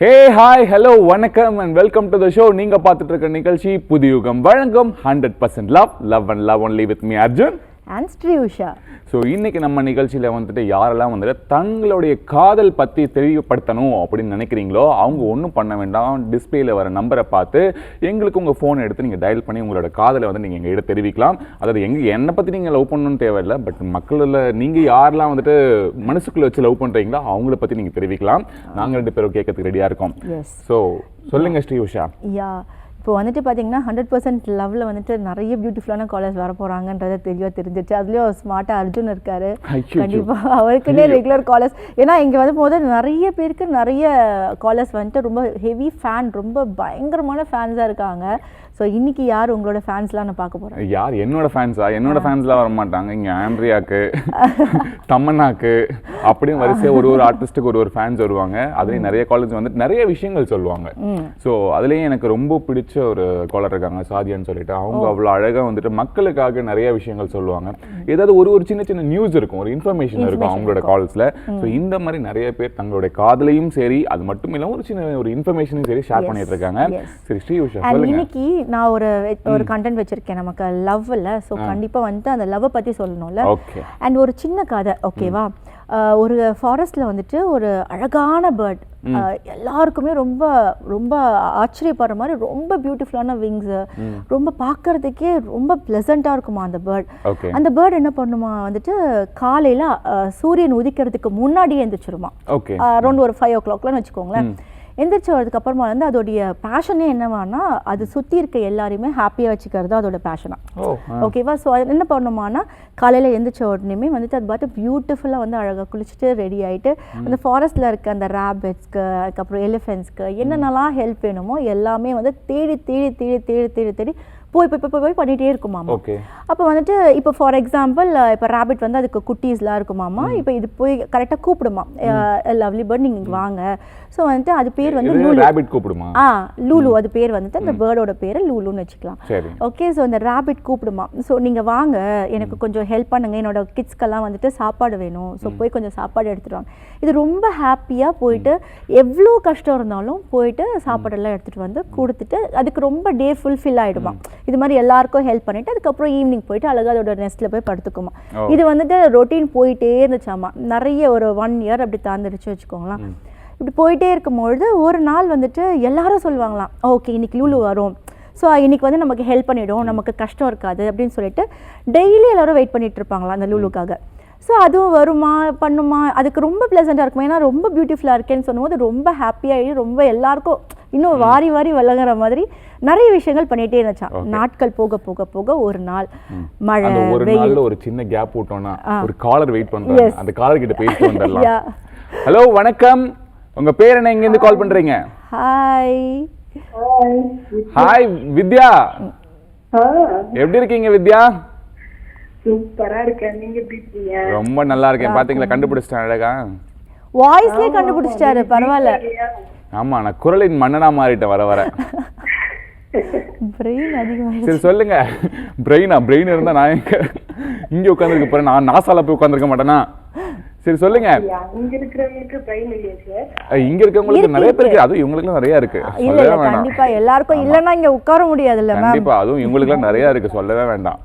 ஹே hi hello வணக்கம் and welcome to the show. நீங்க பார்த்துட்டு இருக்க நிகழ்ச்சி புதியுகம் வழங்கும் 100% love and love only with me Arjun and Sriusha. So இன்னைக்கு நம்ம நிகழ்ச்சியில் வந்துட்டு யாரெல்லாம் வந்துட்டு தங்களுடைய காதல் பற்றி தெரியப்படுத்தணும் அப்படின்னு நினைக்கிறீங்களோ அவங்க ஒன்றும் பண்ண வேண்டாம். டிஸ்பிளேல வர நம்பரை பார்த்து எங்களுக்கு உங்கள் ஃபோனை எடுத்து நீங்கள் டயல் பண்ணி உங்களோட காதலை வந்து நீங்கள் எங்கள்கிட்ட தெரிவிக்கலாம். அதாவது என்னை பற்றி நீங்கள் லவ் பண்ணணும்னு தேவையில்லை, பட் மக்களில் நீங்கள் யாரெல்லாம் வந்துட்டு மனசுக்குள்ளே வச்சு லவ் பண்ணுறீங்களோ அவங்கள பற்றி நீங்கள் தெரிவிக்கலாம். நாங்கள் 2 பேரும் கேட்கறதுக்கு ரெடியாக இருக்கோம். ஸோ சொல்லுங்கள் ஸ்ரீயுஷா. இப்போ வந்துட்டு பார்த்தீங்கன்னா 100% லவ்வில் வந்துட்டு நிறைய பியூட்டிஃபுல்லான காலர்ஸ் வர போகிறாங்கன்றது தெளிவாக தெரிஞ்சிச்சு. அதுலேயும் ஸ்மார்ட்டாக அர்ஜுன் இருக்காரு. கண்டிப்பாக அவருக்குன்னே ரெகுலர் காலர்ஸ். ஏன்னா இங்கே வந்து போது நிறைய பேருக்கு நிறைய காலர்ஸ் வந்துட்டு ரொம்ப ஹெவி ஃபேன், ரொம்ப பயங்கரமான ஃபேன்ஸாக இருக்காங்க. ஸோ இன்னைக்கு யார் உங்களோட ஃபேன்ஸ்லாம் நான் பார்க்க போகிறேன்? யார் என்னோட ஃபேன்ஸா? என்னோட ஃபேன்ஸ்லாம் வர மாட்டாங்க. இங்கே ஆண்ட்ரியாக்கு, தமன்னாக்கு அப்படின்னு வரிசையாக ஒரு ஆர்டிஸ்ட்டுக்கு ஒரு ஃபேன்ஸ் வருவாங்க. அதுலேயும் நிறைய காலேஜ் வந்துட்டு நிறைய விஷயங்கள் சொல்லுவாங்க. ஸோ அதுலேயும் எனக்கு ரொம்ப பிடிச்ச ஒரு காலர் இருக்காங்க, சாதியான்னு சொல்லிட்டு. அவங்க அவ்வளோ அழகாக வந்துட்டு மக்களுக்காக நிறைய விஷயங்கள் சொல்லுவாங்க. ஏதாவது ஒரு சின்ன சின்ன நியூஸ் இருக்கும், ஒரு இன்ஃபர்மேஷன் இருக்கும் அவங்களோட கால்ஸில். ஸோ இந்த மாதிரி நிறைய பேர் தங்களுடைய காதலையும் சரி, அது மட்டும் இல்லாமல் ஒரு சின்ன ஒரு இன்ஃபர்மேஷனையும் சரி ஷேர் பண்ணிட்டு இருக்காங்க. சரி ஸ்ரீயுஷா சொல்லுங்க. இன்னைக்கு நான் ஒரு கண்டென்ட் வச்சிருக்கேன் நமக்கு லவ்ல. ஸோ கண்டிப்பாக வந்துட்டு அந்த லவ்வை பற்றி சொல்லணும்ல. அண்ட் ஒரு சின்ன கதை, ஓகேவா? ஒரு ஃபாரஸ்ட்ல வந்துட்டு ஒரு அழகான பேர்ட், எல்லாருக்குமே ரொம்ப ரொம்ப ஆச்சரியப்படுற மாதிரி ரொம்ப பியூட்டிஃபுல்லான விங்ஸ், ரொம்ப பார்க்கறதுக்கே ரொம்ப பிளசண்டா இருக்குமா அந்த பேர்ட். அந்த பேர்ட் என்ன பண்ணுமா வந்துட்டு காலையில சூரியன் உதிக்கிறதுக்கு முன்னாடியே எந்திரிச்சிருமா. அரௌண்ட் ஒரு 5 o'clockலாம் வச்சுக்கோங்களேன். எந்திரிச்சு வரதுக்கு அப்புறமா வந்து அதோடைய பேஷனே என்னவானா அது சுற்றி இருக்க எல்லாரையுமே ஹாப்பியாக வச்சுக்கிறது அதோட பேஷனா. ஓகேவா? ஸோ அது என்ன பண்ணுமானா காலையில் எந்திரிச்ச உடனேயுமே வந்துட்டு அது பார்த்து பியூட்டிஃபுல்லாக வந்து அழகாக குளிச்சுட்டு ரெடி ஆகிட்டு அந்த ஃபாரஸ்ட்டில் இருக்க அந்த ரேபிட்ஸ்க்கு, அதுக்கப்புறம் எலிஃபென்ட்ஸ்க்கு என்னென்னலாம் ஹெல்ப் வேணுமோ எல்லாமே வந்து தேடி தேடி தேடி தேடி தேடி தேடி போய் போய் போய் போய் பண்ணிகிட்டே இருக்குமாமா. அப்போ வந்துட்டு இப்போ ஃபார் எக்ஸாம்பிள் இப்போ ரேபிட் வந்து அதுக்கு குட்டீஸ்லாம் இருக்குமாமா. இப்போ இது போய் கரெக்டாக கூப்பிடுமா, லவ்லி பேர்ட் நீங்கள் இங்கே வாங்க. ஸோ வந்துட்டு அது பேர் வந்து ரேபிட் கூப்பிடுமா. லூலு அது பேர் வந்துட்டு அந்த பேர்டோட பேர் லூலுன்னு வச்சுக்கலாம். ஓகே. ஸோ அந்த ரேபிட் கூப்பிடுமா. ஸோ நீங்கள் வாங்க, எனக்கு கொஞ்சம் ஹெல்ப் பண்ணுங்க, என்னோட கிட்ஸ்க்கெல்லாம் வந்துட்டு சாப்பாடு வேணும். ஸோ போய் கொஞ்சம் சாப்பாடு எடுத்துட்டு வாங்க. இது ரொம்ப ஹாப்பியாக போயிட்டு எவ்வளோ கஷ்டம் இருந்தாலும் போயிட்டு சாப்பாடெல்லாம் எடுத்துகிட்டு வந்து கொடுத்துட்டு அதுக்கு ரொம்ப டே ஃபுல்ஃபில் ஆகிடுமா. இது மாதிரி எல்லாருக்கும் ஹெல்ப் பண்ணிட்டு அதுக்கப்புறம் ஈவினிங் போயிட்டு அழகாக அதோட நெஸ்ட்ல போய் படுத்துக்குமா. இது வந்துட்டு ரொட்டீன் போயிட்டே இருந்துச்சாமா. நிறைய ஒரு 1 year அப்படி தாண்டிடுச்சு வச்சுக்கோங்களேன். இப்படி போயிட்டே இருக்கும்பொழுது ஒரு நாள் வந்துட்டு எல்லாரும் சொல்லுவாங்களாம், ஓகே இன்னைக்கு லூலு வரும், ஸோ இன்னைக்கு வந்து நமக்கு ஹெல்ப் பண்ணிவிடும், நமக்கு கஷ்டம் இருக்காது அப்படின்னு சொல்லிட்டு டெய்லி எல்லாரும் வெயிட் பண்ணிட்டு இருப்பாங்களா அந்த லூலுக்காக. ஸோ அதுவும் வருமா பண்ணுமா, அதுக்கு ரொம்ப ப்ளசண்ட்டாக இருக்குமா. ஏன்னா ரொம்ப பியூட்டிஃபுல்லாக இருக்கேன்னு சொல்லும்போது ரொம்ப ஹாப்பியாகி ரொம்ப எல்லாருக்கும் இன்னும் வாரி வாரி வழங்குற மாதிரி நிறைய விஷயங்கள் பண்ணிட்டே இருந்துச்சான். நாட்கள் போக போக போக ஒரு நாள் மழை, வெயில், ஒரு சின்ன கேப் விட்டோம்னா ஒரு காலர் வெயிட் பண்றாங்க. அந்த காலர் கிட்ட பேசிட்டு வந்துடலாம். ஹலோ வணக்கம், உங்க பேர் என்ன, எங்க இருந்து கால் பண்றீங்க? ஹாய் ஹாய் வித்யா, எப்படி இருக்கீங்க வித்யா? சூப்பரா இருக்கேன், நீங்க எப்படி இருக்கீங்க? ரொம்ப நல்லா இருக்கேன். பாத்தீங்களா, கண்டுபிடிச்சிட்டேன் அழகா. வாய்ஸ்லயே கண்டுபிடிச்சிட்டாரு, பரவாயில்ல. ஆமா, நான் குரலின் மன்னனா மாறிட்டேன் வர வர. பிரெயின் அதிகமா. சரி சொல்லுங்க. பிரெயின் இருந்தா நான் இங்க உட்கார்ந்துருக்க போறேன், நான் நாசால போய் உட்கார்ந்துருக்க மாட்டேனா? சரி சொல்லுங்க. இங்க இருக்கிறவங்களுக்கு பிரெயின் இல்லையா சார்? இங்க இருக்கவங்களுக்கு நிறைய பேருக்கு, அதுவும் இவங்களுக்குலாம் நிறைய இருக்கு. சொல்லவே வேண்டாம். கண்டிப்பா எல்லாருக்கும் இல்லன்னா இங்க உட்கார முடியாதுல்ல மேம். கண்டிப்பா, அதுவும் இவங்களுக்குலாம் நிறைய இருக்கு, சொல்லவே வேண்டாம்.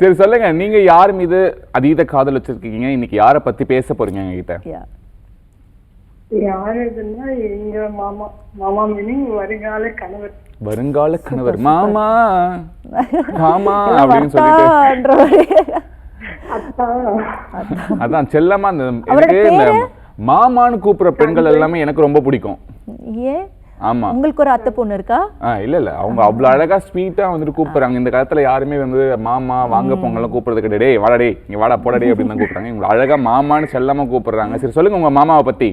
சரி சொல்லுங்க, நீங்க யார் மீது அதீத காதல் வச்சிருக்கீங்க? இன்னைக்கு யாரை பத்தி பேச போறீங்க என்கிட்ட? யாருன்னா எங்க மாமா மீனிங் வருங்கால கணவர். வருங்கால கணவர், மாமா மாமா அப்படின்னு சொல்லிட்டு அதான் செல்லமா எனக்கு இந்த மாமான்னு கூப்பிடுற பெண்கள் எல்லாமே எனக்கு ரொம்ப பிடிக்கும். ஏன்? ஆமா, உங்களுக்கு ஒரு அத்தை பொண்ணு இருக்கா? இல்ல அவங்க அவ்வளவு அழகா ஸ்வீட்டா வந்துட்டு கூப்பிடுறாங்க. இந்த காலத்துல யாருமே வந்து மாமா வாங்க பொங்கலாம் கூப்பிடுறது கிடையாது. டேய் வாடா, டேய் இங்க வாடா போடா, டேய் அப்படின்னு தான் கூப்பிடுறாங்க. இவங்க அழகா மாமான்னு செல்லமா கூப்பிடுறாங்க. சரி சொல்லுங்க உங்க மாமாவை பத்தி.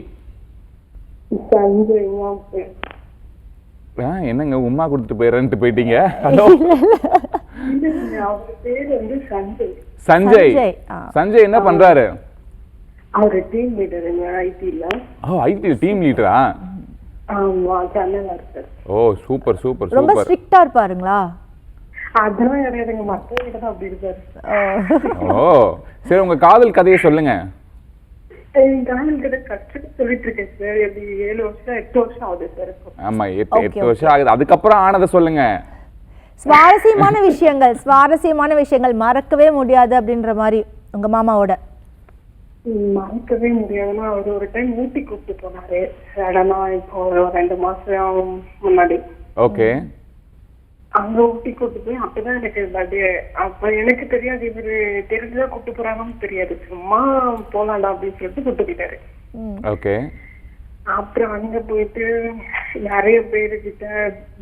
என்னங்க உமா கொடுத்துட்டு போயிடுறேன்ட்டு போயிட்டீங்க? ஹலோ சஞ்சய். சஞ்சய் என்ன பண்றாரு? அவர் டீம் லீடருங்க ஐடில. ஐடி டீம் லீடரா? ஆமா, சென்னையில இருக்காரு. ஓ சூப்பர் சூப்பர் சூப்பர். ரொம்ப ஸ்ட்ரிக்ட்டா இருப்பாருங்களா? அதெல்லாம் கிடையாதுங்க, மத்தவங்க தான் அப்படி இருக்காரு. ஓ சரி, உங்க காதல் கதையை சொல்லுங்க. எங்க கிட்ட கற்றுக்க சொல்லிட்டு இருக்கேன் சார். எப்படி 7 வருஷம் 8 வருஷம் ஆகுது சார் இப்போ. ஆமா 8 வருஷம் ஆகுது. அதுக்கப்புறம் ஆனதை சொல்லுங்க. சுவாரஸ்யமான விஷயங்கள் மறக்கவே முடியாது அப்படின்ற மாதிரி உங்க மாமாவோட. மறக்கவே முடியாதுன்னா அவர் ஒரு டைம் ஊட்டி கூப்பிட்டு போனாரு சடனா, இப்போ ஒரு 2 மாசம் முன்னாடி. ஓகே. அங்க ஊட்டி கூப்பிட்டு போய் அப்பதான் எனக்கு பர்த்டே. அப்ப எனக்கு தெரியாது இவரு தெரிஞ்சுதான் கூப்பிட்டு போறாங்கன்னு தெரியாது, சும்மா போலாண்டா அப்படின்னு சொல்லிட்டு கூப்பிட்டு போயிட்டாரு. ஓகே. அப்புறம் அங்க போயிட்டு நிறைய பேருக்கிட்ட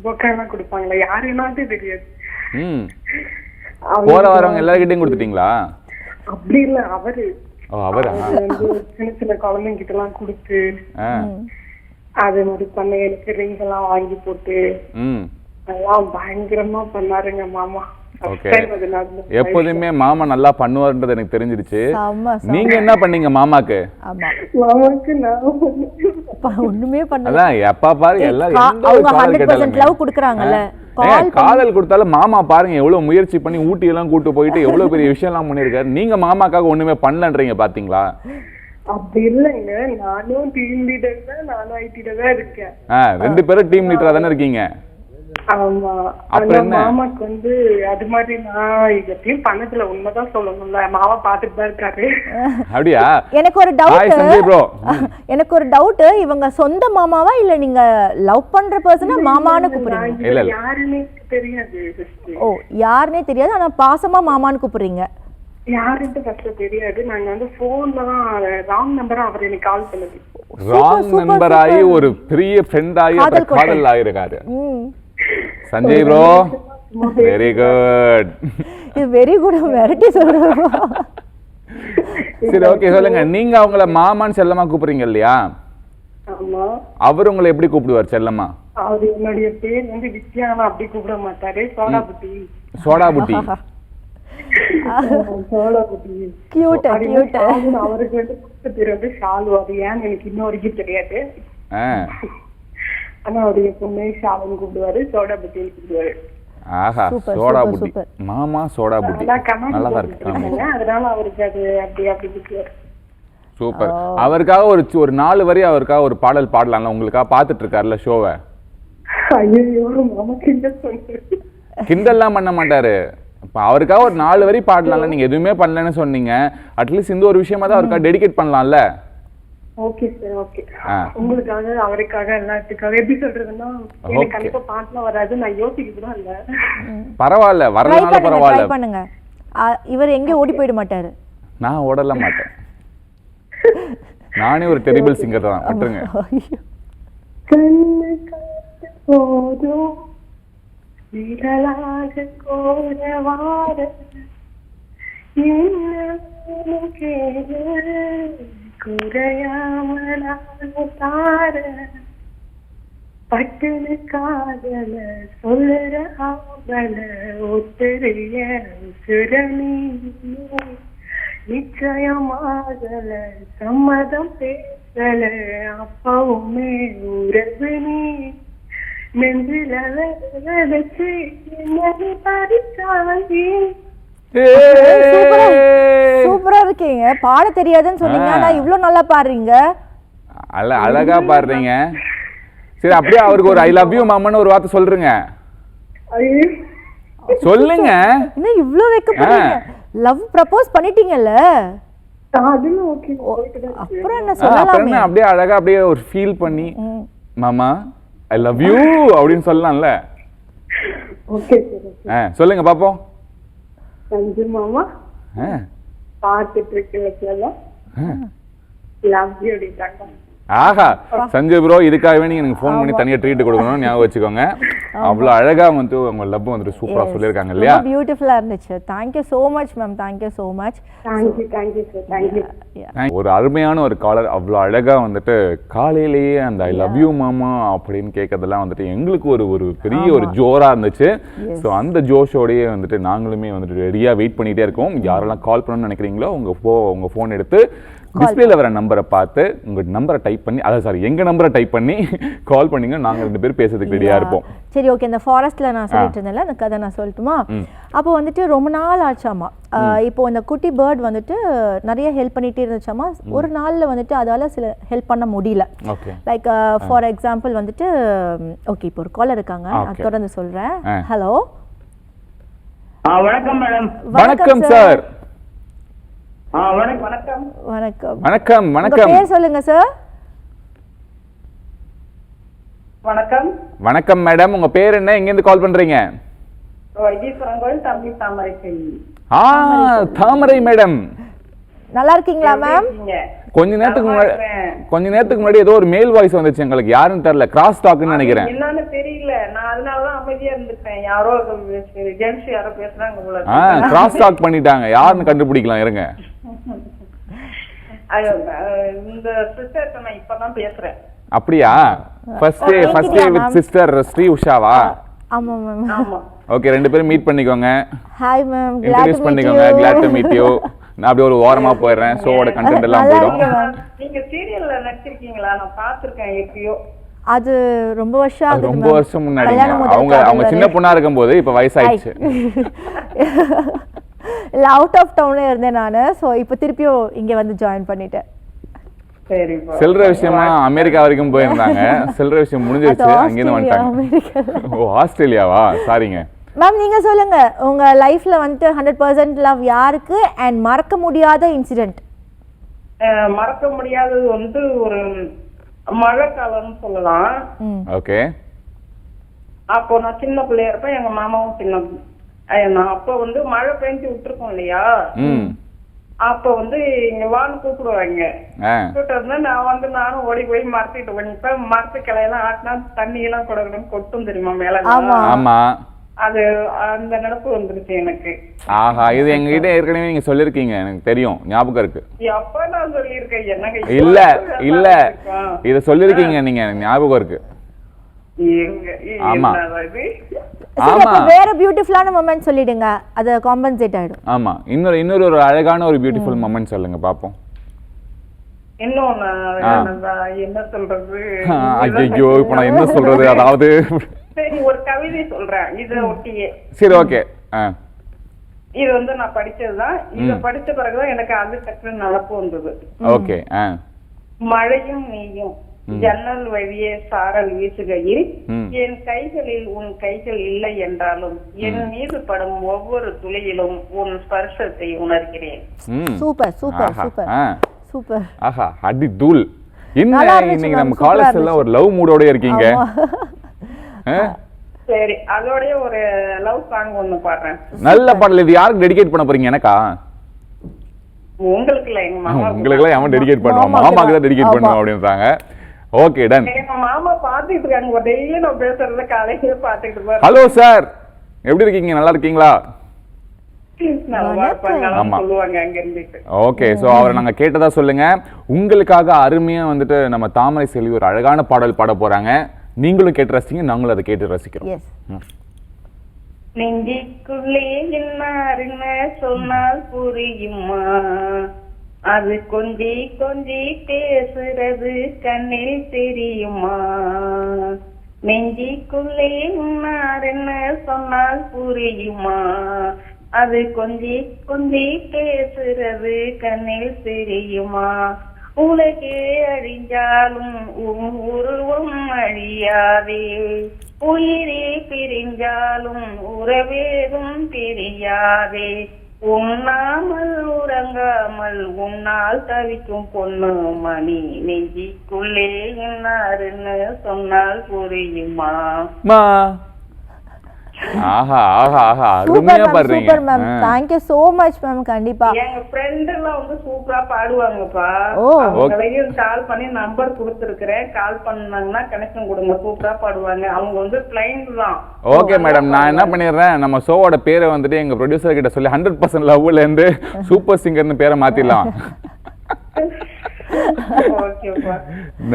பொக்கெல்லாம் கொடுப்பாங்களா, யாருன்னாட்டு தெரியாது. போற வரவங்க எல்லார்கிட்டயும் கொடுத்துட்டீங்களா? அப்படி இல்ல, அவரு அவரா சின்ன சின்ன குழந்தைங்க கிட்ட எல்லாம் கொடுத்து அது மாதிரி பண்ண, எனக்கு ரிங் எல்லாம் வாங்கி போட்டு எல்லாம் பயங்கரமா பண்ணாருங்க மாமா. எப்போதுமே மாமா நல்லா பண்ணுவாருன்றது எனக்கு தெரிஞ்சிருச்சு. நீங்க என்ன பண்ணீங்க மாமாக்கு? மாமாக்கு நான் ஒண்ணுமே பண்ணல. அதான் எப்ப பாரு எல்லாரும் அவங்க 100% லவ் குடுக்குறாங்கல. காதல் கொடுத்தாலும் மாமா பாருங்க எவ்வளவு முயற்சி பண்ணி ஊட்டி எல்லாம் கூட்டு போயிட்டு எவ்வளவு பெரிய விஷயம் எல்லாம் பண்ணிருக்காரு. நீங்க மாமாக்காக ஒண்ணுமே பண்ணலன்றீங்க பாத்தீங்களா? அப்படி இல்லைங்க, நானும் டீம் லீடர் தான், நானும் ஐடில தான் இருக்கேன். 2 பேரும் டீம் லீடரா தானே இருக்கீங்க. ஆமா. அந்த மாமாக்கு வந்து அது மாதிரி நான் எப்பயும் பண்ணதுல உண்மைதான் சொல்லணும்ல, மாமா பாத்துட்டு தான் இருக்காரு. அப்படியா? எனக்கு ஒரு டவுட், இவங்க சொந்த மாமாவா இல்ல நீங்க லவ் பண்ற பர்சனா மாமான்னு கூப்பிடுறீங்க? இல்ல யாருன்னே தெரியாது. ஓ, யாருன்னே தெரியாது, ஆனா பாசமா மாமான்னு கூப்பிடுறீங்க. யாருன்னு ஃபர்ஸ்ட் தெரியாது. நாங்க வந்து போன்ல தான் ராங் நம்பரா அவர் எனக்கு கால் பண்ணது. ராங் நம்பர் ஆகி ஒரு பெரிய ஃப்ரெண்ட் ஆகி காதல் ஆயிருக்காரு. Sanjay bro, very good. இது வெரி குட் வெரைட்டி சொல்றீங்க. சரி, ஓகே, சொல்லுங்க. நீங்க அவங்கள மாமான்னு செல்லமா கூப்பிடுறீங்க இல்லையா? ஆமா. அவர் உங்களை எப்படி கூப்பிடுவார் செல்லமா? அவர் என்னுடைய பேர் வந்து வித்யானா, அப்படி கூப்பிட மாட்டாரு. சோடா புட்டி. சோடா புட்டி. சோடா புட்டி. Cute cute. அவருக்கு வந்து கூப்பிட்ட பேர் வந்து ஷாலு. அது ஏன்னு எனக்கு இன்னும் வரைக்கும் தெரியாது. ஆனா அவருடைய பொண்ணு ஷாலுன்னு கூப்பிடுவாரு, சோடா புட்டின்னு கூப்பிடுவாரு. ஆஹா, சோடா புட்டி. மாமா சோடா புட்டி. நல்லா தான் இருக்கு. அதனால அவருக்கு அது அப்படி அப்படி கூப்பிடுவாரு. சூப்பர். அவருக்காக ஒரு 4 வரி அவருக்காக ஒரு பாடல் பாடலாம்ல? உங்களுக்காக பாத்துட்டு இருக்காருல்ல ஷோவை. ஐயோ, மாமா கிண்டல் பண்றாரு. கிண்டல்லாம் பண்ண மாட்டாரு. இப்ப அவருக்காக ஒரு 4 வரி பாடலாம்ல? நீங்க எதுவுமே பண்ணலன்னு சொன்னீங்க. அட்லீஸ்ட் இந்த ஒரு விஷயமா தான் அவருக்காக டெடிகேட் பண்ணலாம்ல? Okay sir, okay. உங்களுக்காக அவருக்காக எல்லாத்துக்காக எப்படி சொல்றதுன்னா, எனக்கு கண்டிப்பா பாட்டுலாம் வராது, நான் யோசிக்க கூட இல்ல. பரவாயில்ல, வரலனால பரவாயில்ல, ட்ரை பண்ணுங்க. இவர் எங்க ஓடி போயிட மாட்டாரு. நான் ஓடல மாட்டேன். நானே ஒரு டெரிபிள் சிங்கர் தான். விட்டுருங்க. கண்ணு காத்து போதும் விரலாக கோரவார என்ன கேளு குறையாமலான தார பட்டுனு காதல சொல்லுற ஆவல ஒத்தரிய சுரணி நிச்சயமாகல சம்மதம் பேசல அப்பவுமே உறவு நீ நெஞ்சில வச்சு என்னை பறிச்சாகி. சூப்பரா இருக்கீங்க. பாட தெரியாதுன்னு சொன்னீங்க, ஆனா இவ்வளவு நல்லா பாடுறீங்க. அழகா பாடுறீங்க. சரி, அப்படியே அவருக்கு ஒரு ஐ லவ் யூ மாமான்னு ஒரு வார்த்தை சொல்றீங்க. சொல்லுங்க. என்ன இவ்ளோ வெக்கப்படுறீங்க? Love propose பண்ணிட்டீங்கல்ல? அப்புறம் என்ன சொல்லலாமே? அப்படியே அழகா அப்படியே ஒரு ஃபீல் பண்ணி மாமா ஐ லவ் யூ அப்படின்னு சொல்லலாம்ல? சொல்லுங்க பாப்போம். சஞ்சு மாமா பாத்துட்டு இருக்கல லவ் யூ டிடாங்க. ஆஹா, சஞ்சய் ப்ரோ, இதுக்காகவே நீங்க எனக்கு ஃபோன் பண்ணி தனியா ட்ரீட் கொடுக்கணும்னு ஞாபகம் வச்சுக்கோங்க. அவ்வளவு அழகா வந்து உங்க லவ் வந்து சூப்பரா சொல்லிருக்காங்க இல்லையா? பியூட்டிஃபுல்லா இருந்துச்சு. Thank you so much ma'am. Thank you so much. Thank you sir. Thank you. ஒரு அருமையான ஒரு காலர் அவ்வளவு அழகா வந்துட்டு காலையிலேயே அந்த ஐ லவ் யூ மாமா அப்படின்னு கேட்கறதெல்லாம் வந்துட்டு எங்களுக்கு ஒரு பெரிய ஒரு ஜோரா இருந்துச்சு. ஸோ அந்த ஜோஷோடயே வந்துட்டு நாங்களுமே வந்துட்டு ரெடியா வெயிட் பண்ணிட்டே இருக்கோம். யாரெல்லாம் கால் பண்ணணும்னு நினைக்கிறீங்களோ உங்க ஃபோன் எடுத்து டிஸ்பிளேல வர நம்பரை பார்த்து உங்க நம்பரை டைப் பண்ணி அதாவது சாரி எங்க நம்பரை டைப் பண்ணி கால் பண்ணீங்க நாங்க 2 பேரும் பேசுறதுக்கு ரெடியா இருப்போம். சரி ஓகே, இந்த ஃபாரஸ்ட்ல நான் சொல்லிட்டு இருந்தேன்ல அந்த கதை நான் சொல்லட்டுமா? அப்போ வந்துட்டு ரொம்ப நாள் ஆச்சாமா. இப்போ இந்த குட்டி பேர்ட் வந்துட்டு நிறைய ஹெல்ப் பண்ணிட்டே இருந்துச்சாமா. ஒரு நாள்ல வந்துட்டு அதால சில ஹெல்ப் பண்ண முடியல. லைக் ஃபார் எக்ஸாம்பிள் வந்துட்டு ஓகே இப்போ ஒரு காலர் இருக்காங்க, நான் தொடர்ந்து சொல்றேன். ஹலோ வணக்கம் மேடம். வணக்கம் சார். வணக்கம் வணக்கம் வணக்கம் வணக்கம். பேர் சொல்லுங்க சார். வணக்கம் வணக்கம் மேடம், உங்க பேர் என்ன, எங்க இருந்து கால் பண்றீங்க? வைத்தீஸ்வரங்கோயில் தம்பி தாமரை செல்வி. தாமரை மேடம் நல்லா இருக்கீங்களா மேம்? கொஞ்ச நேரத்துக்கு முன்னாடி ஏதோ ஒரு மேல் வாய்ஸ் வந்துச்சு எங்களுக்கு, யாருன்னு தெரியல, கிராஸ் டாக்னு நினைக்கிறேன். என்னன்னு தெரியல, நான் அதனாலதான் அமைதியா இருந்துட்டேன். யாரோ ஜென்ஸ் யாரோ பேசுறாங்க போல. கிராஸ் டாக் பண்ணிட்டாங்க, யாருன்னு கண்டுபிடிக்கலாம் இருங்க. இந்த சிஸ்டர் நான் இப்பதான் பேசுறேன். அப்படியா? First day with sister Sri உஷாவா? ஆமா மேம். ஆமா. ஓகே, 2 பேரும் மீட் பண்ணிக்கோங்க. ஹாய் மேம், இன்ட்ரோ듀ஸ் பண்ணிக்கோங்க. glad to meet you. நான் அப்படியே ஒரு ஓரமா போயிடுறேன், ஷோவோட கண்டென்ட் எல்லாம் போயிடும். நீங்க சீரியல்ல நடிச்சிருக்கீங்களா? நான் பாத்துர்க்கேன் எப்பயோ. அது ரொம்ப வருஷம் ஆகுது. ரொம்ப வருஷம் முன்னாடி. அவங்க சின்ன பொண்ணா இருக்கும்போது இப்ப வயசாயிடுச்சு. இல்ல அவுட் ஆஃப் டவுன்ல இருந்தேன் நானு. சோ இப்போ திருப்பியும் இங்க வந்து ஜாயின் பண்ணிட்டேன். சரி. செல்ற விஷயமா அமெரிக்கா வரைக்கும் போயிருந்தாங்க. செல்ற விஷயம் முடிஞ்சிருச்சு, அங்க இருந்து வந்துட்டாங்க. ஓ ஆஸ்திரேலியாவா? சாரிங்க மேம். நீங்க சொல்லுங்க, உங்க லைஃப்ல வந்து 100% லவ் யாருக்கு அண்ட் மறக்க முடியாத இன்சிடென்ட்? மறக்க முடியாதது வந்து ஒரு மழை காலம்னு சொல்லலாம். ஓகே. அப்போ நான் சின்ன பிள்ளையா இருப்பேன், எங்க மாமாவும் சின்ன. நான் அப்போ வந்து மழை பெஞ்சு விட்டுருக்கோம் இல்லையா, அப்ப வந்து இங்க வான்னு கூப்பிடுவாங்க. கூப்பிட்டு நான் வந்து நானும் ஓடி போய் மரத்திட்டு பண்ணிப்பேன். மரத்து கிளையெல்லாம் ஆட்டினா தண்ணி எல்லாம் கொடுக்கணும்னு கொட்டும் தெரியுமா மேல. ஆமா, அது அந்த நினைப்பு வந்துருச்சு எனக்கு. ஆஹா, இது எங்ககிட்ட ஏற்கனவே நீங்க சொல்லிருக்கீங்க, எனக்கு தெரியும், ஞாபகம் இருக்கு. எப்ப நான் சொல்லியிருக்கேன்? என்னங்க இல்ல இத சொல்லிருக்கீங்க நீங்க, ஞாபகம் இருக்கு. ஆமா ஆமா. வேற பியூட்டிஃபுல்லான மொமெண்ட் சொல்லிடுங்க, அது காம்பன்சேட் ஆயிடும். ஆமா, இன்னொரு ஒரு அழகான ஒரு பியூட்டிஃபுல் மொமெண்ட் சொல்லுங்க பாப்போம். இன்னொன்னு என்ன சொல்றது? ஐயோ இப்ப நான் என்ன சொல்றது? அதாவது சரி ஒரு கவிதை சொல்றேன் இத ஒட்டியே. சரி ஓகே. இது வந்து நான் படிச்சதுதான். இத படிச்ச பிறகுதான் எனக்கு அது டக்குன்னு நடப்பு வந்தது. ஓகே. மழையும் நீயும் ஜன்னல் வழியே சாரல் வீசுகையில் என் கைகளில் உன் கைகள் இல்லை என்றாலும் என் மீது படும் ஒவ்வொரு துளியிலும் உன் ஸ்பர்ஷத்தை உணர்கிறேன். Super super super super. ஆஹா, அடி தூள். இன்னைக்கு நம்ம காலேஜ் எல்லாம் ஒரு லவ் மூடோட இருக்கீங்க. சரி, அதோட ஒரு லவ் சாங் ஒன்னு பாடுறேன். நல்ல பாடல். இது யாருக்கு டெடிகேட் பண்ண போறீங்க? எனக்கா? உங்களுக்கு இல்ல, எங்க மாமா. உங்களுக்கு எல்லாம் எவன் டெடிகேட் பண்ணுவான்? மாமாக்கு தான் டெடிகேட் பண்ணுவோம் அப்படின்றாங்க. Okay done. எங்க மாமா பாத்துட்டு இருக்காங்க, டெய்லி நான் பேசுறத காலையில பாத்துட்டு இருப்பாரு. ஹலோ சார், எப்படி இருக்கீங்க? நல்லா இருக்கீங்களா? ஓகே, சோ அவரை நாங்க கேட்டதா சொல்லுங்க. உங்களுக்காக அருமையா வந்துட்டு நம்ம தாமரை செல்வி ஒரு அழகான பாடல் பாட போறாங்க. நீங்களும் கேட்டு ரசிங்க, நாங்களும் அதை கேட்டு ரசிக்கிறோம். நெஞ்சிக்குள்ளே என்ன சொன்னால் புரியுமா, அது கொஞ்சி கொஞ்சி பேசுறது கண்ணில் தெரியுமா. நெஞ்சிக்குள்ளே என்ன சொன்னால் புரியுமா, அது கொஞ்சி கொஞ்சி பேசுறது கண்ணில் தெரியுமா. உலகே அழிஞ்சாலும் உன் உருவம் அழியாதே, உயிரே பிரிஞ்சாலும் உறவேதும் தெரியாதே. உண்ணாமல் உறங்காமல் உன்னால் தவிக்கும் பொண்ணு மணி, நெஞ்சிக்குள்ளே இன்னாருன்னு சொன்னால் புரியுமா. ஆஹா ஆஹா ஆஹா, அருமையா பாடுறீங்க. Super ma'am, thank you so much ma'am. கண்டிப்பா எங்க ஃப்ரெண்ட் எல்லாம் வந்து சூப்பரா பாடுவாங்கப்பா. அவங்களையும் கால் பண்ணி நம்பர் கொடுத்திருக்கேன், கால் பண்ணாங்கன்னா கனெக்ஷன் கொடுங்க. சூப்பரா பாடுவாங்க. அவங்க வந்து கிளைண்ட் தான். ஓகே மேடம், நான் என்ன பண்ணிடுறேன், நம்ம ஷோவோட பேரை வந்துட்டு எங்க ப்ரொடியூசர் கிட்ட சொல்லி 100% லவ்ல இருந்து சூப்பர் சிங்கர்னு பேரை மாத்திடலாம்.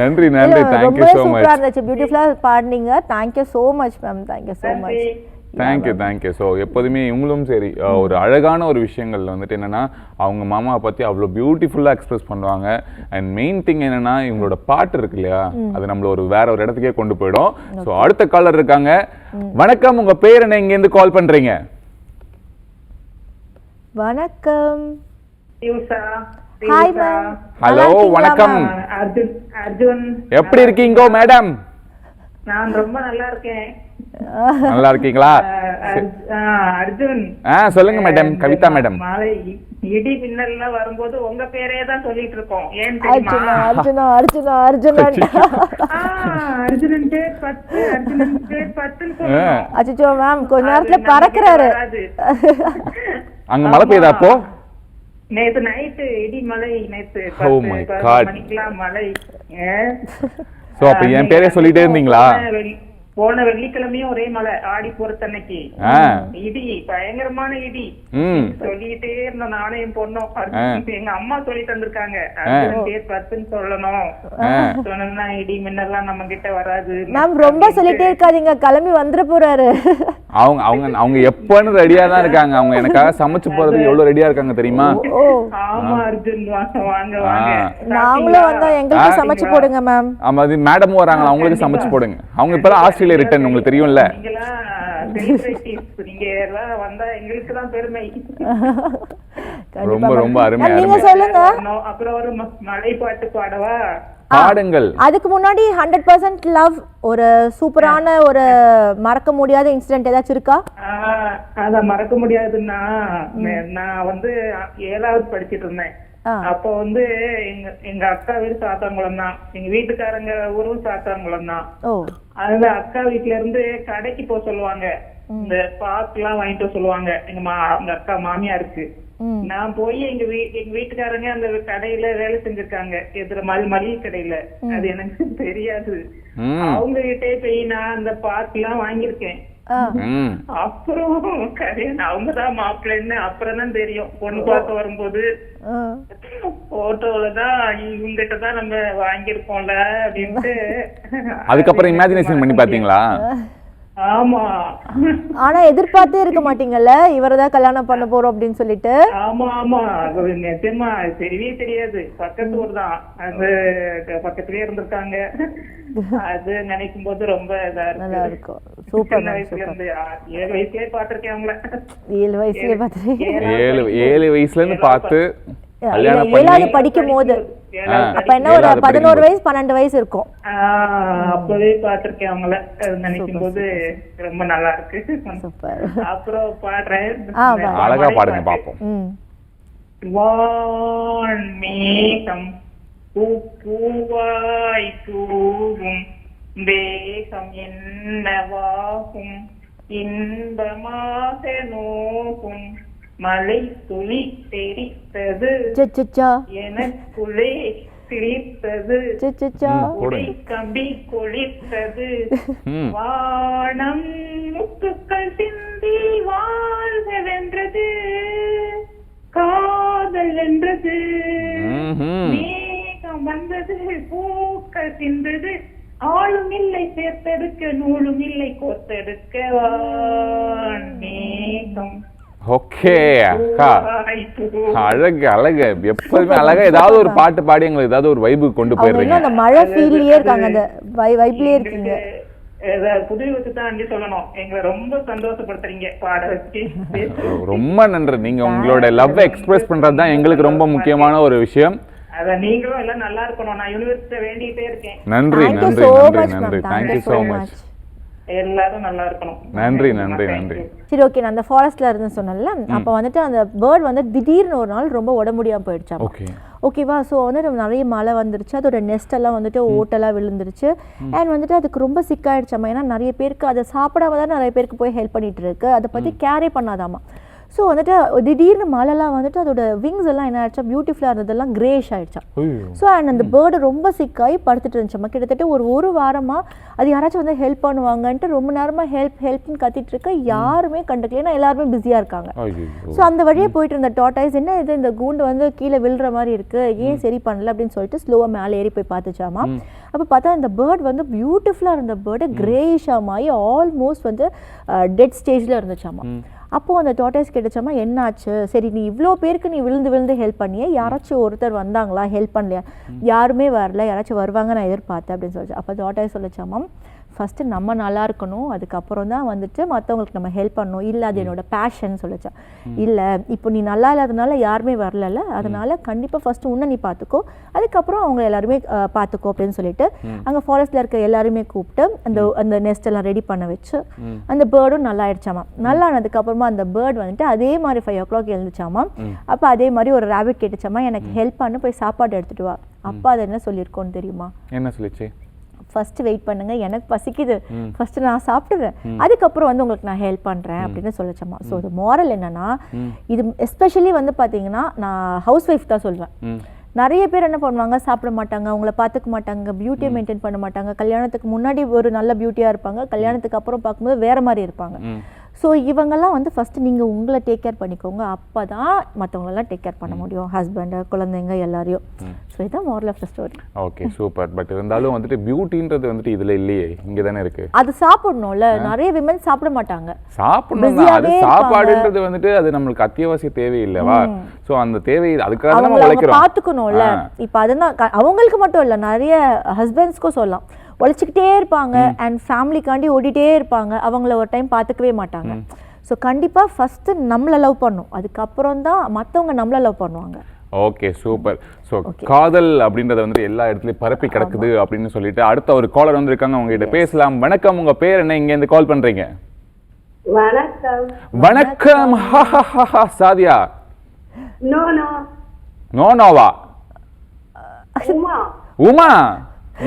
நன்றி நன்றி, थैंक you so much. சூப்பரா இருந்துச்சு, பியூட்டிஃபுல்லா பாடுனீங்க. Thank you so much ma'am, thank you so much. Thank you. So எப்போதுமே இவங்களும் சரி ஒரு அழகான ஒரு விஷயங்கள் வந்துட்டு என்னன்னா அவங்க மாமாவை பற்றி அவ்வளோ பியூட்டிஃபுல்லாக எக்ஸ்பிரஸ் பண்ணுவாங்க. அண்ட் மெயின் திங் என்னன்னா இவங்களோட பாட்டு இருக்கு இல்லையா, அது நம்மள வேற ஒரு இடத்துக்கே கொண்டு போயிடும். ஸோ அடுத்த காலர் இருக்காங்க. வணக்கம், உங்க பேர் என்ன, இங்கேருந்து கால் பண்றீங்க? வணக்கம். Hi ma'am. ஹலோ, வணக்கம். அர்ஜுன், எப்படி இருக்கீங்க மேடம்? நான் ரொம்ப நல்லா இருக்கேன். நல்லா இருக்கீங்களா? அர்ஜுன், சொல்லுங்க மேடம். கவிதா மேடம். மழை இடி மின்னல்லாம் வரும்போது உங்க பேரே தான் சொல்லிட்டு இருக்கோம். ஏன் தெரியுமா? அர்ஜுனன் பேர் 10, அர்ஜுனன் பேர் 10ன்னு சொல்லுவோம். அச்சோ மேம், கொஞ்ச நேரத்துல பறக்குறாரு. அங்க மழை பெய்யுதா அப்போ? நேத்து நைட்டு இடி மழை, நேத்து Oh my God. மணிக்கெல்லாம் மழை. சோ அப்ப என் பேரே சொல்லிட்டே இருந்தீங்களா? போன வெள்ளிக்கிழமையும் ஒரே மழை, ஆடி போறதன்னைக்கு இடி, பயங்கரமான இடி. சொல்லிட்டே இருந்த நானே என் பொண்ணும். எங்க அம்மா சொல்லி தந்திருக்காங்க, பேர் 10ன்னு சொல்லணும். சொன்னா இடி மின்னெல்லாம் நம்ம கிட்ட வராது. மேம் ரொம்ப சொல்லிட்டே இருக்காதீங்க, கிளம்பி வந்துட போறாரு. அவங்க எப்பன்னு ரெடியா தான் இருக்காங்க. அவங்க எனக்காக சமைச்சு போறதுக்கு எவ்வளவு ரெடியா இருக்காங்க தெரியுமா? ஆமா அர்ஜுன், வாங்க வாங்க. நாங்களும் வந்தா எங்களுக்கு சமைச்சு போடுங்க மேம். ஆமா, அது மேடம் வராங்க, அவங்களுக்கு சமைச்சு போடுங்க. அவங்க இப்பதான் ஆஸ்திரேலியா ரிட்டர்ன், உங்களுக்கு தெரியும்ல. நீங்க எல்லாம் வந்தா எங்களுக்கு தான் பெருமை. ரொம்ப ரொம்ப அருமை. நீங்க சொல்லுங்க. அப்புறம் ஒரு மலை பாட்டு பாடவா? பாடுங்கள். அதுக்கு முன்னாடி 100% லவ், ஒரு சூப்பரான ஒரு மறக்க முடியாத இன்சிடென்ட் ஏதாச்சும் இருக்கா? அத மறக்க முடியாதுன்னா, நான் 7வது படிச்சிட்டு இருந்தேன். அப்போ எங்க அக்கா வீடு சாத்தாங்குளம் தான், எங்க வீட்டுக்காரங்க ஊரும் சாத்தாங்குளம் தான். அதுல அக்கா வீட்டுல இருந்து கடைக்கு போக சொல்லுவாங்க, இந்த பாக்கு எல்லாம் வாங்கிட்டு சொல்லுவாங்க எங்க அக்கா மாமியாருக்கு. நான் போய் எங்க வீட்டுக்காரங்க அந்த கடையில வேலை செஞ்சிருக்காங்க, எதிர மளிகை கடையில. அது எனக்கு தெரியாது. அவங்க கிட்டே போய் நான் அந்த பாக்கு எல்லாம் வாங்கியிருக்கேன். அப்புறம் அவங்கதான் மாப்பிள்ளைன்னு அப்புறம் தான் தெரியும். பொண்ணு பார்க்க வரும்போது போட்டோலதான் இவங்கிட்டதான் நம்ம வாங்கியிருக்கோம்ல அப்படின்ட்டு. அதுக்கப்புறம் இமேஜினேஷன் பண்ணி பாத்தீங்களா? ஆமா. ஆனா எதிர்பார்த்தே இருக்க மாட்டீங்கல்ல, இவரதான் கல்யாணம் பண்ண போறோம் அப்படின்னு சொல்லிட்டு. ஆமா ஆமா, நிஜமா தெரியவே தெரியாது. பக்கத்து ஊர் தான், அது பக்கத்துலயே இருந்திருக்காங்க. அது நினைக்கும் போது ரொம்ப இதா இருக்கும். சூப்பர். 7 வயசுலயே பாத்திருக்கேன் அவங்கள. 7 வயசுலயே பாத்திருக்கேன். 7 வயசுல இருந்து பார்த்து 7வது படிக்கும் போது, அப்ப என்ன ஒரு 11 வயசு 12 வயசு இருக்கும். அப்பவே பாத்திருக்கேன் அவங்கள. நினைக்கும் போது ரொம்ப நல்லா இருக்கு. சூப்பர். அப்புறம் பாடுறேன், அழகா பாடுங்க பாப்போம். வான்மேகம் பூவாய் தூவும் வேகம் என்னவாகும், இன்பமாக நோகும் மலை துளி தெரித்தது எனக்குள்ளே சிரித்தது, கம்பி கொளித்தது, வானம் முத்துக்கள் சிந்தி வாழ்க வென்றது, காதல் வென்றது, மேகம் வந்தது பூக்கள் சிந்தது, ஆளும் இல்லை சேர்த்தெடுக்க நூலும் இல்லை கோர்த்தெடுக்க, மேகம். ஓகே அக்கா, அழகு அழகு. எப்போதுமே அழகா ஏதாவது ஒரு பாட்டு பாடி எங்களுக்கு ஏதாவது ஒரு வைபு கொண்டு போயிடுறீங்க. அந்த மழை ஃபீல்லயே இருக்காங்க, அந்த வைப்லயே இருக்கீங்க. புதுவிக்கு தான் சொல்லணும், எங்களை ரொம்ப சந்தோஷப்படுத்துறீங்க பாட வச்சு. ரொம்ப நன்றி. நீங்க உங்களோட லவ் எக்ஸ்பிரஸ் பண்றது தான் எங்களுக்கு ரொம்ப முக்கியமான ஒரு விஷயம். அத நீங்களும் எல்லாம் நல்லா இருக்கணும், நான் யூனிவர்சிட்டி வேண்டிட்டே இருக்கேன். நன்றி நன்றி நன்றி நன்றி. Thank you so much. எல்லாரும் நல்லா இருக்கணும். நன்றி நன்றி நன்றி. சரி, ஓகே. நான் அந்த ஃபாரஸ்ட்ல இருந்து சொன்னேன்ல, அப்போ வந்துட்டு அந்த பேர்ட் திடீர்னு ஒரு நாள் ரொம்ப உடம்பு முடியாம போயிடுச்சா. ஓகேவா? ஸோ நிறைய மழை வந்துருச்சு, அதோட நெஸ்ட் எல்லாம் ஓட்டெல்லாம் விழுந்துருச்சு. அண்ட் அதுக்கு ரொம்ப சிக்காயிடுச்சாமா. ஏன்னா நிறைய பேருக்கு அதை சாப்பிடாம தான் நிறைய பேருக்கு போய் ஹெல்ப் பண்ணிட்டு இருக்கு, அதை பத்தி கேரே பண்ணாதாமா. ஸோ வந்துட்டு திடீர்னு மழைலாம் வந்துட்டு அதோட விங்ஸ் எல்லாம் என்ன ஆயிடுச்சா, பியூட்டிஃபுல்லாக இருந்ததெல்லாம் கிரேஷ் ஆயிடுச்சா. ஸோ அண்ட் அந்த பேர்டு ரொம்ப சிக்காகி படுத்துட்டு இருந்துச்சம்மா. கிட்டத்தட்ட ஒரு வாரமாக அது யாராச்சும் வந்து ஹெல்ப் பண்ணுவாங்கன்ட்டு ரொம்ப நேரமாக ஹெல்ப்னு கத்திட்டு இருக்க, யாருமே கண்டுக்கல. ஏன்னா எல்லாருமே பிஸியாக இருக்காங்க. ஸோ அந்த வழியே போயிட்டு இருந்த டாட்டாய்ஸ் என்ன இது இந்த கூண்டு வந்து கீழே விழுற மாதிரி இருக்கு, ஏன் சரி பண்ணல அப்படின்னு சொல்லிட்டு ஸ்லோவாக மேலே ஏறி போய் பார்த்துச்சாமா. அப்போ பார்த்தா இந்த பேர்ட் வந்து பியூட்டிஃபுல்லாக இருந்த பேர்டு கிரேயிஷாமாயி ஆல்மோஸ்ட் வந்து டெட் ஸ்டேஜில் இருந்துச்சாமா. அப்போது அந்த டாட்டாய்ஸ் கேட்டுச்சாமா, என்னாச்சு, சரி நீ இவ்வளோ பேருக்கு நீ விழுந்து ஹெல்ப் பண்ணியே, யாராச்சும் ஒருத்தர் வந்தாங்களா, ஹெல்ப் பண்ணலையா? யாருமே வரல, யாராச்சும் வருவாங்க நான் எதிர்பார்த்தேன் அப்படின்னு சொல்லிச்சு. அப்போ டாட்டாய்ஸ் சொல்லிச்சாமா, ஃபஸ்ட்டு நம்ம நல்லா இருக்கணும், அதுக்கப்புறம் தான் வந்துட்டு மற்றவங்களுக்கு நம்ம ஹெல்ப் பண்ணணும். இல்லை அது என்னோட பேஷன் சொல்லிச்சா. இல்லை இப்போ நீ நல்லா இல்லாதனால யாருமே வரல, அதனால கண்டிப்பாக ஃபஸ்ட்டு உன்னை நீ பார்த்துக்கோ, அதுக்கப்புறம் அவங்க எல்லாருமே பார்த்துக்கோ அப்படின்னு சொல்லிட்டு அங்கே ஃபாரஸ்ட்டில் இருக்க எல்லாருமே கூப்பிட்டு அந்த நெஸ்ட் எல்லாம் ரெடி பண்ண வச்சு அந்த பேர்டும் நல்லா ஆயிடுச்சாமா. நல்லா ஆனதுக்கப்புறமா அந்த பேர்ட் வந்துட்டு அதே மாதிரி 5 o'clock எழுந்துச்சாமா. அப்போ அதே மாதிரி ஒரு ரேபிட் கேட்டுச்சாமா, எனக்கு ஹெல்ப் பண்ணு, போய் சாப்பாடு எடுத்துட்டு வா. அப்பா அது என்ன சொல்லியிருக்கோன்னு தெரியுமா? என்ன சொல்லிச்சு? ஃபர்ஸ்ட் வெயிட் பண்ணுங்க, எனக்கு பசிக்குது, ஃபர்ஸ்ட் நான் சாப்பிடுறேன், அதுக்கப்புறம் வந்து உங்களுக்கு நான் ஹெல்ப் பண்றேன் அப்படின்னு சொல்லிச்சம்மா. ஸோ இது மாரல் என்னன்னா, இது எஸ்பெஷலி வந்து பாத்தீங்கன்னா நான் ஹவுஸ் ஒய்ஃப் தான் சொல்வேன். நிறைய பேர் என்ன பண்ணுவாங்க, சாப்பிட மாட்டாங்க, அவங்கள பார்த்துக்க மாட்டாங்க, பியூட்டியை மெயின்டைன் பண்ண மாட்டாங்க. கல்யாணத்துக்கு முன்னாடி ஒரு நல்ல பியூட்டியா இருப்பாங்க, கல்யாணத்துக்கு அப்புறம் பார்க்கும்போது வேற மாதிரி இருப்பாங்க. ஸோ இவங்கெல்லாம் வந்து ஃபஸ்ட்டு நீங்கள் உங்களை டேக் கேர் பண்ணிக்கோங்க, அப்போ தான் மற்றவங்களெல்லாம் டேக் கேர் பண்ண முடியும், ஹஸ்பண்டு, குழந்தைங்க எல்லாரையும். ஸோ இதுதான் moral of the story. Okay, super. But இருந்தாலும் வந்துட்டு பியூட்டின்றது வந்துட்டு இதில் இல்லையே, இங்கே தானே இருக்கு. அது சாப்பிடணும்ல, நிறைய விமன் சாப்பிட மாட்டாங்க. சாப்பிடணும், அது சாப்பாடுன்றது வந்துட்டு அது நம்மளுக்கு அத்தியாவசிய தேவை இல்லவா? ஸோ அந்த தேவை அதுக்காக நம்ம உழைக்கிறோம், பார்த்துக்கணும்ல. இப்போ அதுதான் அவங்களுக்கு மட்டும் இல்லை, நிறைய ஹஸ்பண்ட்ஸ்க்கும் சொல்லலாம், உழைச்சிக்கிட்டே இருப்பாங்க அண்ட் ஃபேமிலிக்காண்டி ஓடிட்டே இருப்பாங்க, அவங்கள ஒரு டைம் பார்த்துக்கவே மாட்டாங்க. ஸோ கண்டிப்பாக ஃபஸ்ட்டு நம்மளை லவ் பண்ணணும், அதுக்கப்புறம் தான் மற்றவங்க நம்மளை லவ் பண்ணுவாங்க. Okay, super. ஸோ காதல் அப்படின்றத வந்து எல்லா இடத்துலையும் பரப்பி கிடக்குது அப்படின்னு சொல்லிட்டு அடுத்த ஒரு காலர் வந்திருக்காங்க, உங்ககிட்ட பேசலாம். வணக்கம், உங்க பேர் என்ன, இங்க இருந்து கால் பண்றீங்க? வணக்கம். வணக்கம். சாதியா? நோனோவா? உமா?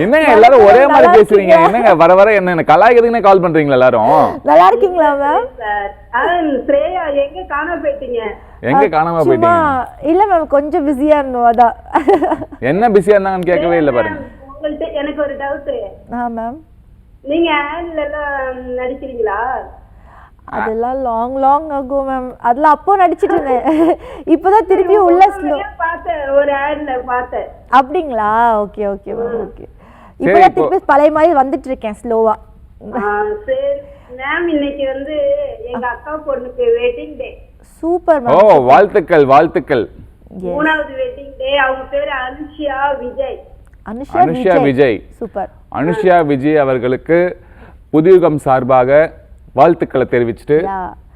என்னங்க எல்லாரும் ஒரே மாதிரி பேசுறீங்க, என்னங்க வர வர என்ன கலாய்க்கிறதுன்னு கால் பண்றீங்களா எல்லாரும்? நல்லா இருக்கீங்களா மேம்? ஸ்ரேயா எங்க காணாம போயிட்டீங்க? எங்க காணாம போயிட்டீங்க? இல்ல மேம், கொஞ்சம் பிஸியா இருந்தோம், அதான். என்ன பிஸியா இருந்தாங்கன்னு கேட்கவே இல்ல பாருங்க. உங்கள்ட்ட எனக்கு ஒரு டவுட். மேம், நீங்க ஆட்ல எல்லாம் நடிக்கிறீங்களா? அதெல்லாம் லாங் ஆகோ மேம், அதெல்லாம் அப்போ நடிச்சிட்டு இருந்தேன், இப்போதான் திருப்பி உள்ள ஸ்லோ பார்த்தேன், ஒரு ஆட்ல பார்த்தேன். அப்படிங்களா? Okay okay ma'am, okay. இப்போதான் திருப்பி பழைய மாதிரி வந்துட்டு இருக்கேன் ஸ்லோவா. சரி மேம், இன்னைக்கு வந்து எங்க அக்கா பொண்ணுக்கு வெட்டிங் டே. Super ma'am. ஓ, வாழ்த்துக்கள் வாழ்த்துக்கள். 3வது வெட்டிங் டே. அவங்க பேரு அனுஷியா விஜய். அனுஷியா விஜய். சூப்பர். அனுஷியா விஜய் அவர்களுக்கு புதியுகம் சார்பாக வாழ்த்துக்களை தெரிவிச்சுட்டு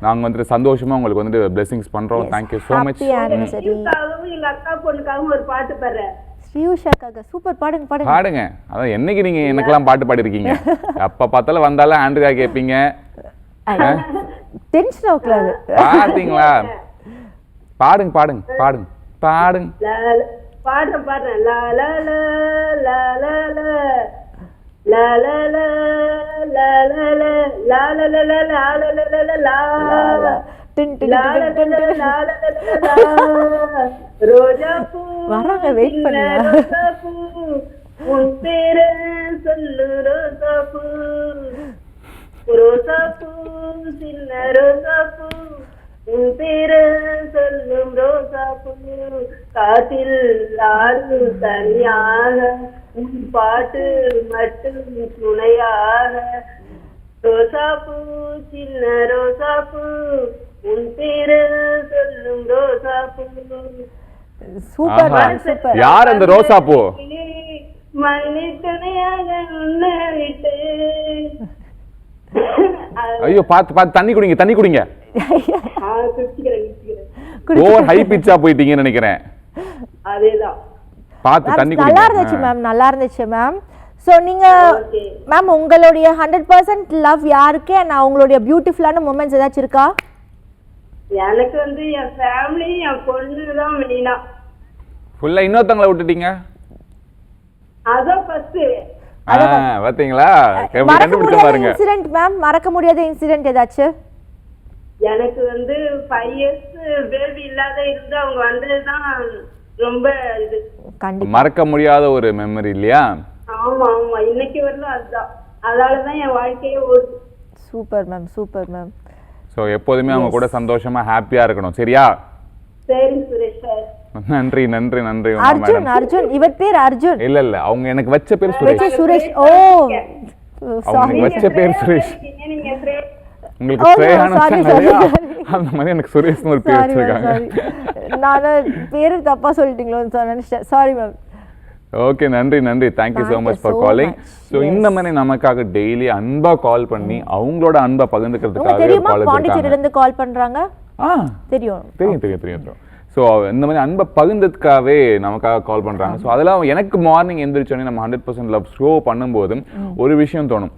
நாங்க வந்து சந்தோஷமா உங்களுக்கு வந்து blessings பண்றோம். Thank you so much. எங்க அக்கா பொண்ணுக்காகவும் ஒரு பாட்டு பாடுறேன். ஸ்ரீயுஷாக்காக. சூப்பர், பாடுங்க பாடுங்க. பாடுங்க. அதான் என்னைக்கு நீங்க எனக்கெல்லாம் பாட்டு பாடி இருக்கீங்க? அப்ப பார்த்தாலும் வந்தாலும் ஆண்ட்ரியா கேட்பீங்க. டென்ஷன் ஆகக்கூடாது. பாத்தீங்களா? பாடுங்க பாடுங்க பாடுங்க பாடுங்க. பாடுறேன் பாடுறேன். லா லா லா லா லா லா லா லா லா லா லா லா லா லா லா லா லா லா லா ரோஜா பூ வராங்க, வெயிட் பண்ணுங்க. உன் பேரு சொல்லு ரோசா பூ, ரோசா பூ சின்ன ரோசா பூ, உன் பேரு சொல்லும் ரோசா பூ, காற்றில் ஆடும் தனியாக உன் பாட்டு மட்டும் துணையாக, ரோசா பூ சின்ன ரோசா பூ, உன் பேரு சொல்லும் ரோசா பூ. Super super. யார் அந்த ரோசா பூ? மண்ணி துணையாக உன்னை விட்டு. ஐயோ, பாத்து பாத்து தண்ணி குடிங்க, தண்ணி குடிங்க. ஓவர் ஹை பிட்சா போயிட்டீங்கன்னு நினைக்கிறேன். அதேதான். பாத்து தண்ணி குடிங்க. நல்லா இருந்துச்சு மேம், நல்லா இருந்துச்சு மேம். ஸோ நீங்க மேம் உங்களுடைய 100% லவ் யாருக்கு, நான் உங்களுடைய பியூட்டிஃபுல்லான மூமெண்ட்ஸ் ஏதாச்சும் இருக்கா? எனக்கு வந்து என் ஃபேமிலி, என் பொண்ணு தான் மெயினா. ஃபுல்லா இன்னொருத்தங்கள விட்டுட்டீங்க. அதான் ஃபர்ஸ்ட். பாத்தீங்களா? மறக்க முடியாத இன்சிடென்ட் மேம், மறக்க முடியாத இன்சிடென்ட் ஏதாச்சும்? எனக்கு வந்து 5 இயர்ஸ் பேபி இல்லாத இருந்து அவங்க வந்ததுதான் ரொம்ப இது. கண்டிப்பா மறக்க முடியாத ஒரு மெமரி இல்லையா? ஆமா ஆமா, இன்னைக்கு வரலும் அதுதான். அதனாலதான் என் வாழ்க்கையே ஓடுது. Super ma'am, super ma'am. So எப்போதுமே அவங்க கூட சந்தோஷமா ஹாப்பியா இருக்கணும், சரியா? சரி சுரேஷ் சார். நன்றி நன்றி நன்றி உமா அர்ஜுன், மேடம். அர்ஜுன், இவர் பேர் அர்ஜுன். இல்ல அவங்க எனக்கு வச்ச பேர் சுரேஷ். சுரேஷ். ஓ அவங்க சாரி. எனக்கு வச்ச பேர் சுரேஷ். நீங்க ஃப்ரே- உங்களுக்கு Oh, no, ஸ்ரேயான்னு sorry, வச்சாங்க sorry, இல்லையா? அந்த மாதிரி எனக்கு சுரேஷ்னு ஒரு பேர் சாரி மேம், வச்சிருக்காங்க. சாரி. நான் பேரு தப்பா சொல்லிட்டீங்களோன்னு நினைச்சேன். Sorry ma'am. ஓகே, நன்றி நன்றி. Thank you so Thank much you for so calling. much. So இந்த மாதிரி நமக்காக டெய்லி அன்பா கால் பண்ணி அவங்களோட அன்பை உங்களுக்கு பகிர்ந்துக்கிறதுக்காக தெரியுமா கால் பாண்டிச்சேரியில இருக்காங்க. இருந்து கால் பண்றாங்க? ஆ தெரியும். தெரியும் தெரியும் தெரியும் தெரியும். ஸோ இந்த மாதிரி அன்பை பகிர்ந்ததுக்காகவே நமக்காக கால் பண்றாங்க. ஸோ அதெல்லாம் எனக்கு மார்னிங் எந்திரிச்சோடனே நம்ம 100% லவ் ஷோ பண்ணும்போதும் ஒரு விஷயம் தோணும்.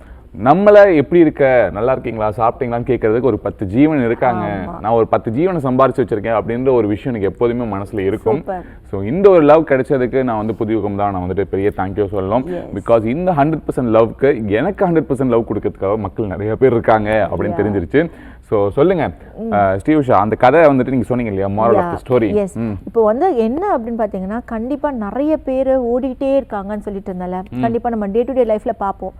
நம்மள எப்படி இருக்க, நல்லா இருக்கீங்களா, சாப்பிட்டீங்களான்னு கேட்கறதுக்கு ஒரு 10 ஜீவன் இருக்காங்க. நான் ஒரு 10 ஜீவனை சம்பாரிச்சு வச்சிருக்கேன் அப்படின்ற ஒரு விஷயம் எனக்கு எப்போதுமே மனசுல இருக்கும். Super. ஸோ இந்த ஒரு லவ் கிடைச்சதுக்கு நான் வந்து புதியுகம் தான் நான் வந்துட்டு பெரிய தேங்க்யூ சொல்லணும். பிகாஸ் இந்த 100% லவ்க்கு எனக்கு 100% லவ் கொடுக்கறதுக்காக மக்கள் நிறைய பேர் இருக்காங்க அப்படின்னு தெரிஞ்சிருச்சு. ஸோ சொல்லுங்க ஸ்ரீவுஷா, அந்த கதை வந்துட்டு நீங்க சொன்னீங்க இல்லையா, moral of the story. Yes. இப்போ வந்து என்ன அப்படின்னு பார்த்தீங்கன்னா, கண்டிப்பா நிறைய பேர் ஓடிட்டே இருக்காங்கன்னு சொல்லிட்டு இருந்தால, கண்டிப்பா நம்ம டே டு டே லைஃப்ல பார்ப்போம்.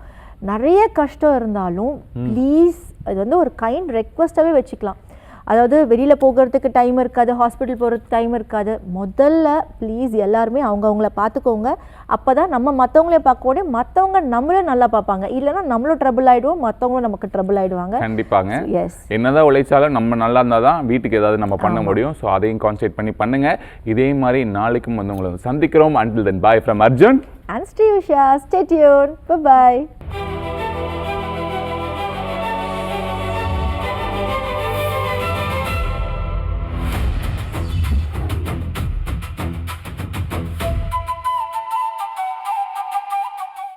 நிறைய கஷ்டம் இருந்தாலும் ப்ளீஸ் அது வந்து ஒரு கைண்ட் ரெக்வஸ்டாகவே வச்சுக்கலாம். அதாவது வெளியில் போகிறதுக்கு டைம் இருக்காது, ஹாஸ்பிட்டல் போகிறதுக்கு டைம் இருக்காது. முதல்ல ப்ளீஸ் எல்லாருமே அவங்கவுங்கள பார்த்துக்கோங்க. அப்போ தான் நம்ம மற்றவங்களே பார்க்கக்கூடிய மற்றவங்க நம்மளும் நல்லா பார்ப்பாங்க. இல்லைன்னா நம்மளும் ட்ரபிள் ஆகிடுவோம், மற்றவங்களும் நமக்கு ட்ரபிள் ஆகிடுவாங்க. கண்டிப்பாங்க. எஸ். என்னதான் உழைச்சாலும் நம்ம நல்லா இருந்தால் தான் வீட்டுக்கு ஏதாவது நம்ம பண்ண முடியும். ஸோ அதையும் கான்சென்ட்ரேட் பண்ணி பண்ணுங்க. இதே மாதிரி நாளைக்கும் வந்து உங்களை சந்திக்கிறோம். Until then, bye from Arjun And Steve Shah, stay tuned. Bye-bye.